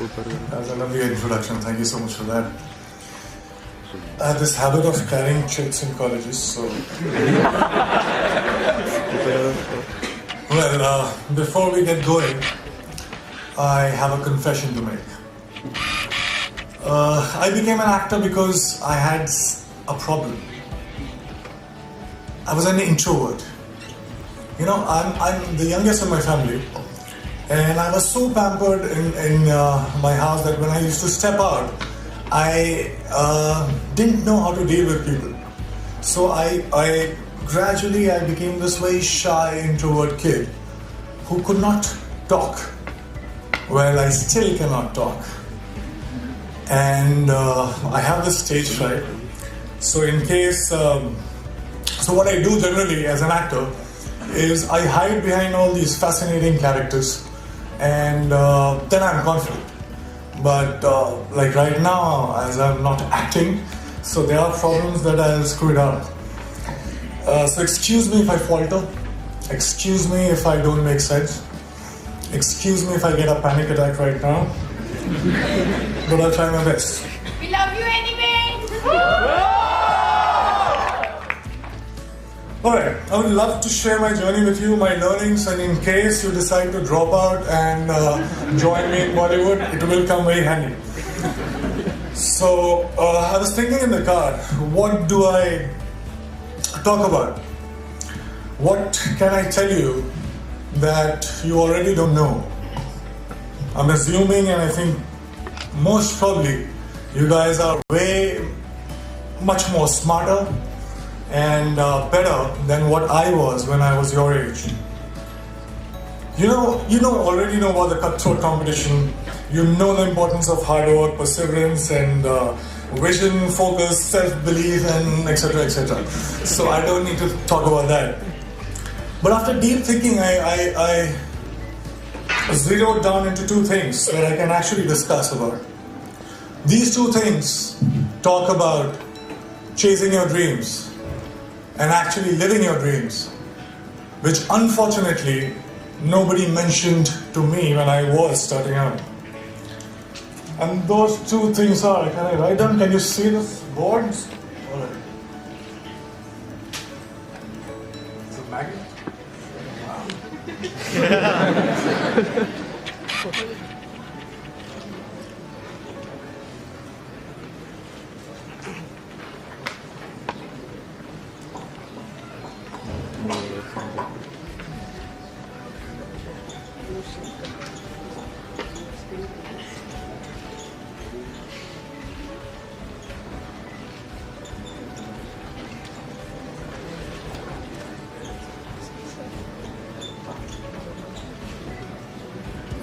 That was a lovely introduction. Thank you so much for that. I had this habit of carrying chits in colleges, so... Well, before we get going, I have a confession to make. I became an actor because I had a problem. I was an introvert. You know, I'm the youngest in my family, and I was so pampered in my house that when I used to step out, I didn't know how to deal with people. So I gradually became this very shy introvert kid who could not talk. Well, I still cannot talk. And I have this stage fright. So in case, so what I do generally as an actor is I hide behind all these fascinating characters, and then I'm confident. But like right now, as I'm not acting, so there are problems that I'll screw it up. So excuse me if I falter. Excuse me if I don't make sense. Excuse me if I get a panic attack right now. But I'll try my best. We love you anyway! Alright, I would love to share my journey with you, my learnings, and in case you decide to drop out and join me in Bollywood, it will come very handy. So, I was thinking in the car, what do I talk about? What can I tell you that you already don't know? I'm assuming, and I think most probably, you guys are way much more smarter and better than what I was when I was your age. You already know about the cutthroat competition. You know the importance of hard work, perseverance, and vision, focus, self-belief, and etc., etc. So I don't need to talk about that. But after deep thinking, I zeroed down into two things that I can actually discuss about. These two things talk about chasing your dreams and actually living your dreams, which unfortunately nobody mentioned to me when I was starting out. And those two things are, can I write down? Can you see the boards? All right. It's a magnet? Wow.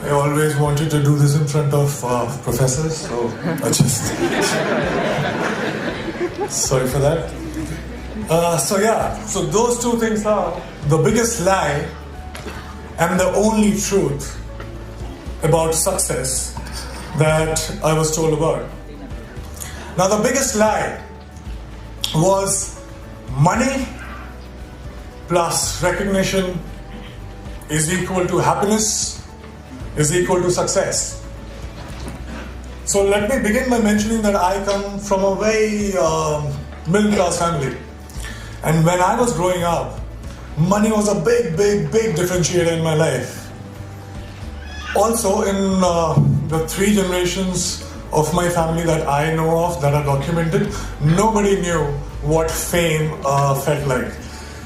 I always wanted to do this in front of professors, so I just... Sorry for that. So those two things are the biggest lie and the only truth about success that I was told about. Now the biggest lie was money plus recognition is equal to happiness, is equal to success. So let me begin by mentioning that I come from a very middle class family. And when I was growing up, money was a big differentiator in my life. Also in the 3 generations of my family that I know of, that are documented, nobody knew what fame felt like.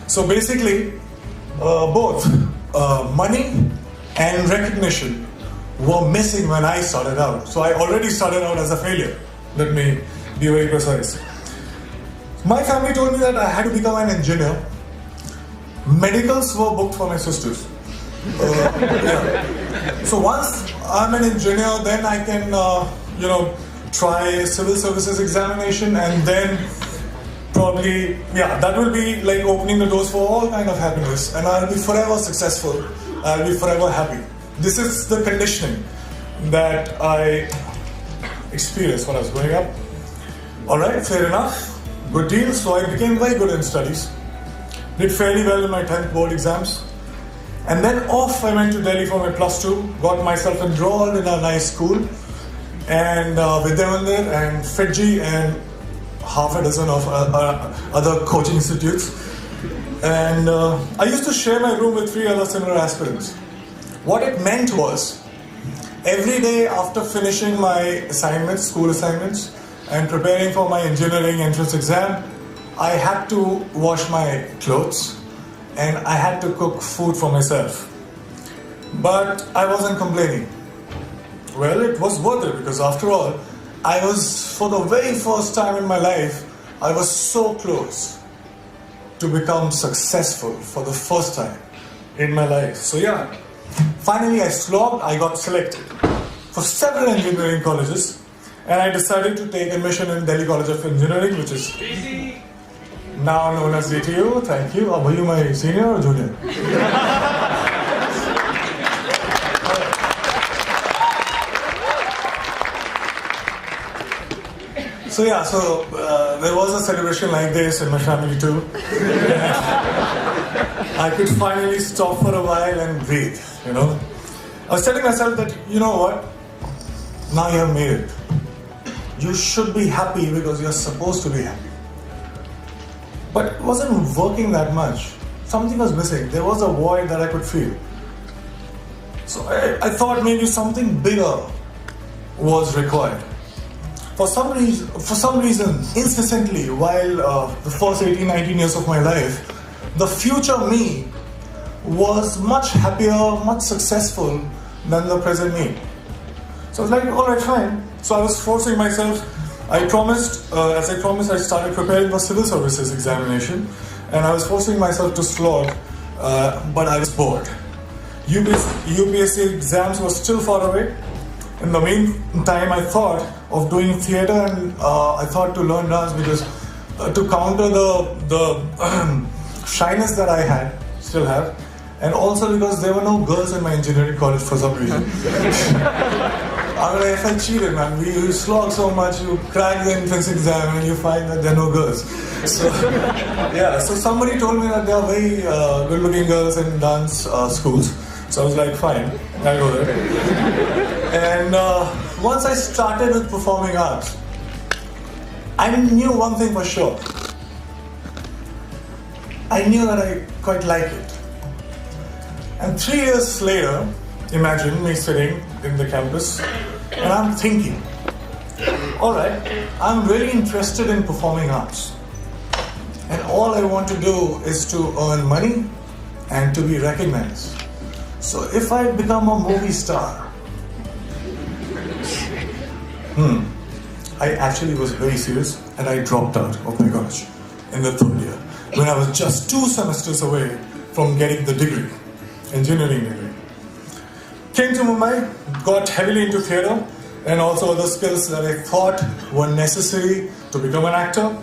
So basically, both money and recognition were missing when I started out. So I already started out as a failure. Let me be very precise. My family told me that I had to become an engineer. Medicals were booked for my sisters. Yeah. So once I'm an engineer, then I can, try civil services examination, and then probably, that will be like opening the doors for all kind of happiness, and I'll be forever successful. I'll be forever happy. This is the conditioning that I experienced when I was growing up. Alright, fair enough. Good deal. So I became very good in studies. Did fairly well in my 10th board exams. And then off I went to Delhi for my +2. Got myself enrolled in a nice school. and Vidyamandir and Fiji and half a dozen of other coaching institutes. And I used to share my room with 3 other similar aspirants. What it meant was, every day after finishing my assignments, school assignments, and preparing for my engineering entrance exam, I had to wash my clothes and I had to cook food for myself. But I wasn't complaining. Well, it was worth it because after all, I was, for the very first time in my life, I was so close to become successful for the first time in my life. So yeah, finally I slogged, I got selected for several engineering colleges, and I decided to take admission in Delhi College of Engineering, which is now known as DTU. Thank you. Were you my senior or junior? So yeah, there was a celebration like this in my family too. I could finally stop for a while and breathe, you know. I was telling myself that, you know what, now you have made it. You should be happy because you're supposed to be happy. But it wasn't working that much. Something was missing. There was a void that I could feel. So I thought maybe something bigger was required. For some reason, incessantly, while the first 18, 19 years of my life, the future me was much happier, much successful than the present me. So I was like, all right, fine. So I was forcing myself. I promised, I started preparing for civil services examination, and I was forcing myself to slog, but I was bored. UPSC exams were still far away. In the meantime, I thought of doing theatre, and I thought to learn dance because to counter the shyness that I still have, and also because there were no girls in my engineering college for some reason. I felt cheated, man. You slog so much, you crack the entrance exam, and you find that there are no girls. So, yeah. So somebody told me that there are very good-looking girls in dance schools. So I was like, fine, I'll go there. And once I started with performing arts, I knew one thing for sure. I knew that I quite liked it. And 3 years later, imagine me sitting in the campus, and I'm thinking, all right, I'm really interested in performing arts. And all I want to do is to earn money and to be recognized. So if I become a movie star, I actually was very serious, and I dropped out of my college in the 3rd year when I was just 2 semesters away from getting the degree, engineering degree. Came to Mumbai, got heavily into theatre and also other skills that I thought were necessary to become an actor.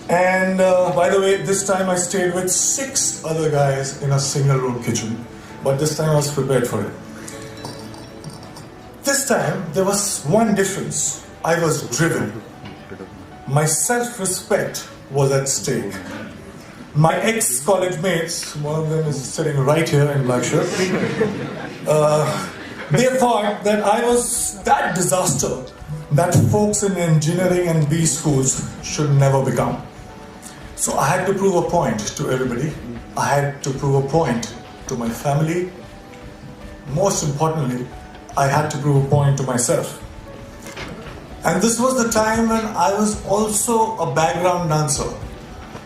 And by the way, this time I stayed with 6 other guys in a single-room kitchen. But this time I was prepared for it. This time there was one difference. I was driven. My self-respect was at stake. My ex-college mates, one of them is sitting right here in black shirt, they thought that I was that disaster that folks in engineering and B schools should never become. So I had to prove a point to everybody. I had to prove a point to my family. Most importantly, I had to prove a point to myself. And this was the time when I was also a background dancer.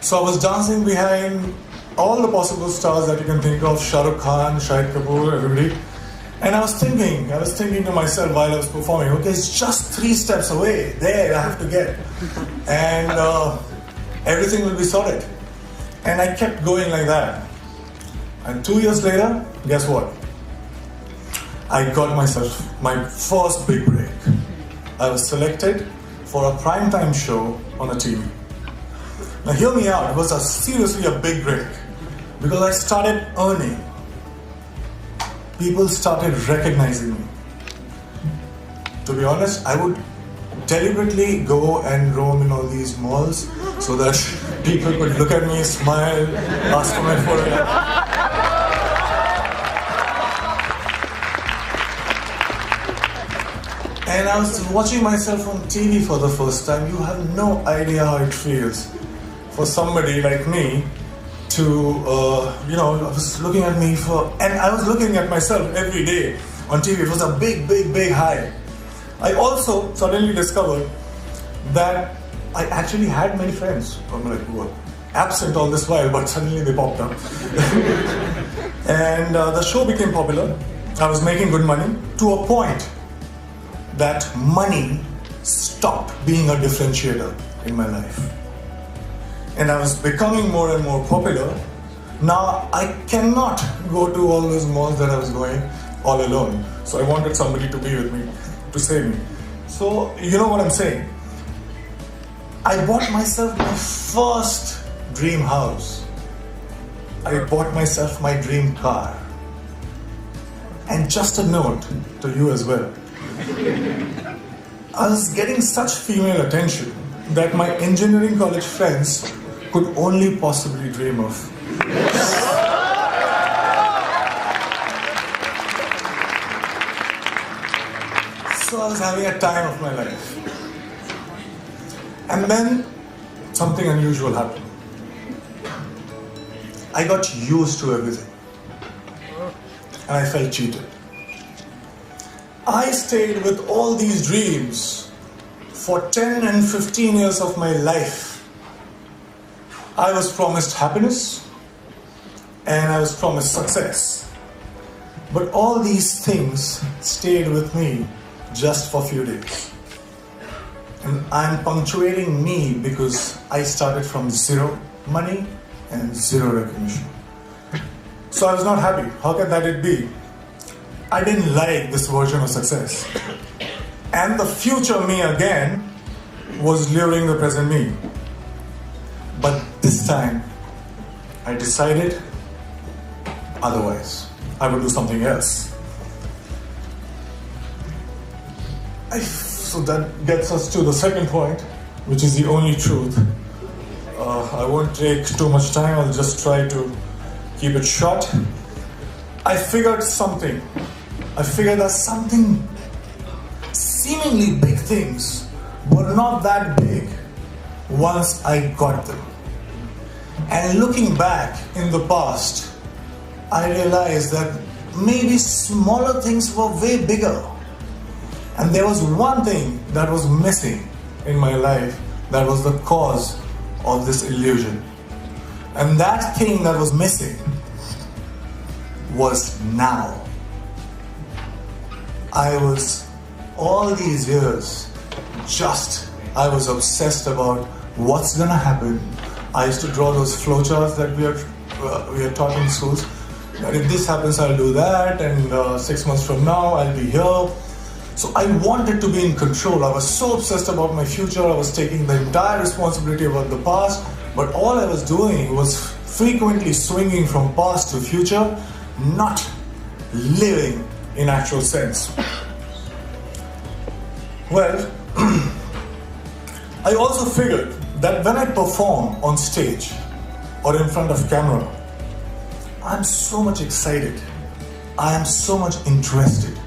So I was dancing behind all the possible stars that you can think of, Shah Rukh Khan, Shahid Kapoor, everybody. And I was thinking to myself while I was performing, okay, it's just 3 steps away. There, I have to get. And everything will be sorted. And I kept going like that. And 2 years later, guess what? I got myself my first big break. I was selected for a primetime show on a TV. Now hear me out, it was seriously a big break. Because I started earning. People started recognizing me. To be honest, I would deliberately go and roam in all these malls so that people could look at me, smile, ask for my photograph. And I was watching myself on TV for the first time. You have no idea how it feels for somebody like me to, I was looking at me and I was looking at myself every day on TV. It was a big, big, big high. I also suddenly discovered that I actually had many friends. I'm like, who were absent all this while, but suddenly they popped up. And the show became popular. I was making good money to a point that money stopped being a differentiator in my life. And I was becoming more and more popular. Now I cannot go to all those malls that I was going all alone. So I wanted somebody to be with me, to save me. So you know what I'm saying? I bought myself my first dream house. I bought myself my dream car. And just a note to you as well. I was getting such female attention that my engineering college friends could only possibly dream of. So I was having a time of my life. And then something unusual happened. I got used to everything. And I felt cheated. I stayed with all these dreams for 10 and 15 years of my life. I was promised happiness and I was promised success. But all these things stayed with me just for a few days. And I'm punctuating me because I started from zero money and zero recognition. So I was not happy. How can that it be? I didn't like this version of success. And the future me again was luring the present me. But this time, I decided otherwise. I would do something else. So that gets us to the second point, which is the only truth. I won't take too much time. I'll just try to keep it short. I figured something. I figured that something, seemingly big things, were not that big once I got them. And looking back in the past, I realized that maybe smaller things were way bigger. And there was one thing that was missing in my life that was the cause of this illusion. And that thing that was missing was now. I was, all these years, I was obsessed about what's gonna happen. I used to draw those flowcharts that we are taught in schools. That if this happens, I'll do that, and 6 months from now, I'll be here. So I wanted to be in control. I was so obsessed about my future. I was taking the entire responsibility about the past, but all I was doing was frequently swinging from past to future, not living in actual sense. Well, I also figured that when I perform on stage or in front of camera, I'm so much excited. I am so much interested.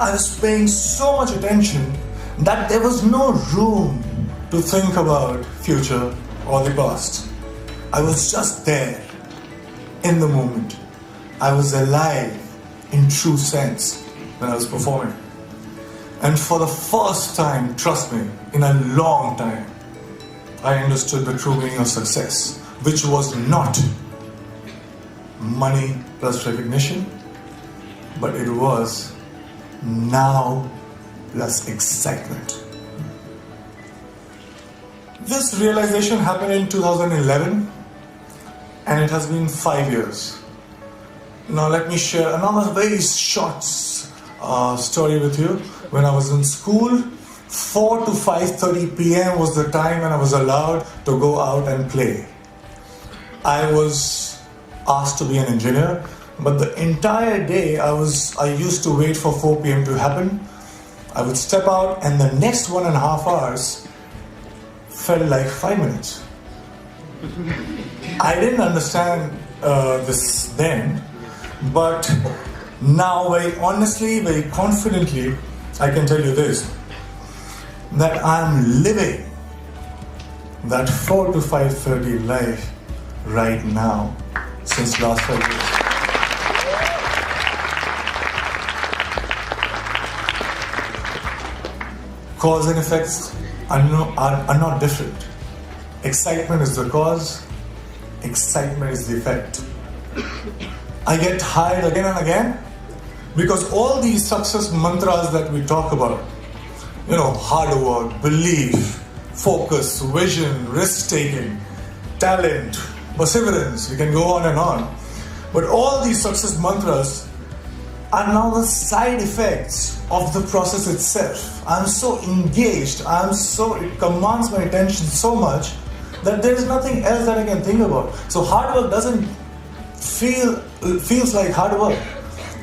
I was paying so much attention that there was no room to think about future or the past. I was just there in the moment. I was alive in true sense when I was performing. And for the first time, trust me, in a long time, I understood the true meaning of success, which was not money plus recognition, but it was now plus excitement. This realization happened in 2011, and it has been 5 years. Now let me share another very short story with you. When I was in school, 4 to 5:30 p.m. was the time when I was allowed to go out and play. I was asked to be an engineer, but the entire day I used to wait for 4 p.m. to happen. I would step out, and the next 1.5 hours felt like 5 minutes. I didn't understand this then, but now very honestly, very confidently, I can tell you this, that I'm living that 4 to 5:30 life right now since last 5 years. Cause and effects are not different. Excitement is the cause, excitement is the effect. I get tired again and again because all these success mantras that we talk about, hard work, belief, focus, vision, risk-taking, talent, perseverance, we can go on and on. But all these success mantras are now the side effects of the process itself. I'm so engaged, it commands my attention so much that there is nothing else that I can think about. So hard work doesn't feels like hard work.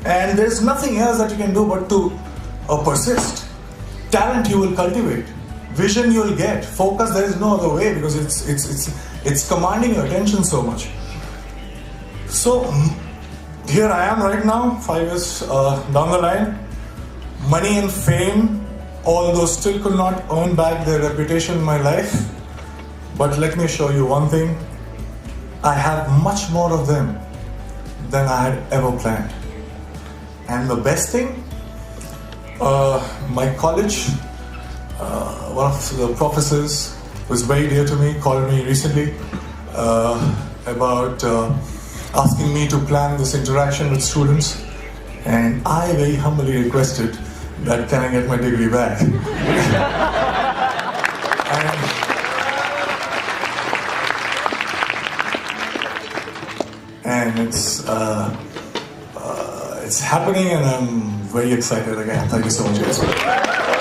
And there's nothing else that you can do but to persist. Talent you will cultivate. Vision you will get. Focus, there is no other way because it's commanding your attention so much. So here I am right now, 5 years down the line. Money and fame, although still could not earn back their reputation in my life. But let me assure you one thing, I have much more of them than I had ever planned. And the best thing, my college, one of the professors who is very dear to me called me recently about asking me to plan this interaction with students, and I very humbly requested that can I get my degree back. and it's happening, and I'm very excited again. Thank you so much, guys.